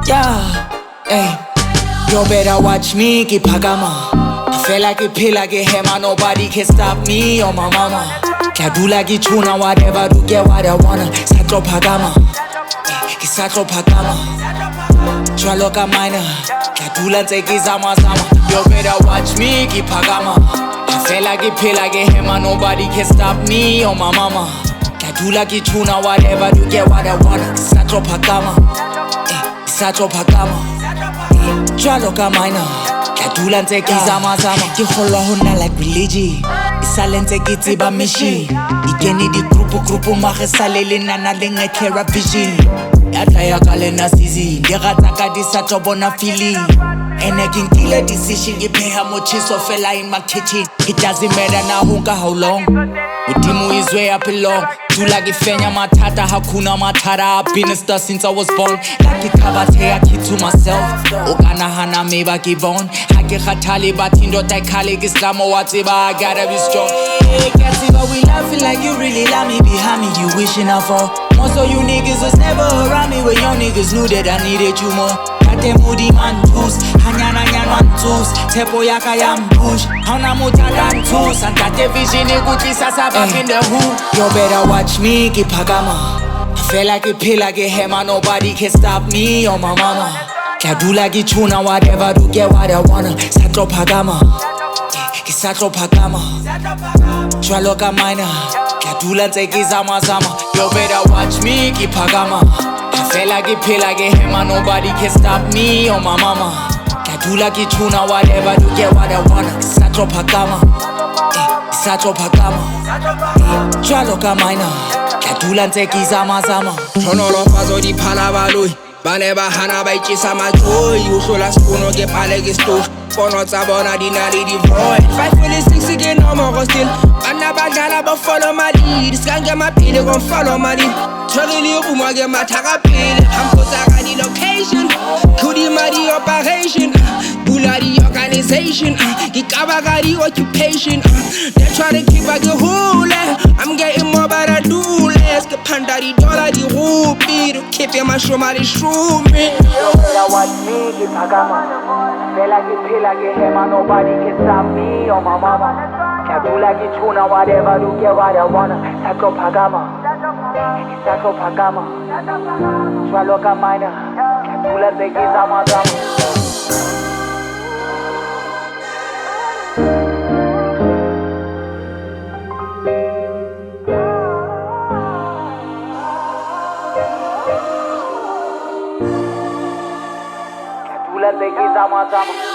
Yeah, hey, you better watch me, keep Pagama. I feel like it, pay like a hammer, nobody can stop me or my mama. Can do like it, tuna, whatever, do get what I wanna. Satro Pagama, Satro Pagama. Chwaloka minor, can do like take his zama. You better watch me, keep Pagama. I feel like it, pay like a hammer, nobody can stop me or my mama. Can do like it, tuna, whatever, do get what I wanna. Satro Pagama. Satro Pagama Jwalo ka mina Ka dula ntse ke zama-zama Ke kgolwa ho nna like religion E sale ntse ke tseba mission E kene di-grupu mare sale le nana le nge clear vision Ya tla ya ka lena season Di rata ka di sa tlo bona feeling Ene ke nkile decision Ke pheha motjheso fela in my kitchen It doesn't matter na ho nka how long Udimo is where I belong Dula ke fenya mathata hakuna mathata I've been a star since I was born Like ke kabathe I keep to myself O kana hana me ba ke bon Ha ke khathale bathi ndoda ikhale ke slamo wa tseba I gotta be strong Hey Katsiba we laughing like you really love me Behind me you wishing I fall Most of you niggas was never around me When young niggas knew that I needed you more Kate moody man tools Hanyana nyan man tools Tepo yaka yam push Hauna mutanda tools And kate vision ikuti sasa back in the hood You better watch me, keep Pagama I feel like it, pay like a hammer Nobody can stop me or my mama Can do like it, tuna, whatever Do get what I wanna Satro Pagama Satro Pagama Jwalo ka mina Can do like take his zama-zama You better watch me, keep Pagama I feel like it, pay like a hammer Nobody can stop me or my mama Can do like it, tuna, whatever Do get what I wanna Satro Pagama Satro Pagama Jwalo ka mina Ka dula ntse ke zama-zama Tlhonolofatso di phala baloi Ba ne ba hana ba itjesa matloi O hlola sepono ke pale ke stove Pono tsa bona di na le di-void 526 ke nomoro still Bana ba dlala ba follow my lead Ska nke maphele kon follow my lead Tshwere le buma ke matha ka pele Hampotsa ka di-location Khudima di-operation Bula di-organization Ke kaba ka di-occupation They try to keep a ke hole I'm getting more but I do less Ke phanda di-dollar di-rupi To keep your mashoma di-shumi You better watch me, keep Pagama Feel like it, pay like a hammer Nobody can stop me or my mama Can do like it, tuna, whatever Do get what I wanna Satro Pagama Satro Pagama Jwalo ka mina Ka dula ntse ke zama-zama Dula ntse ke zama-zama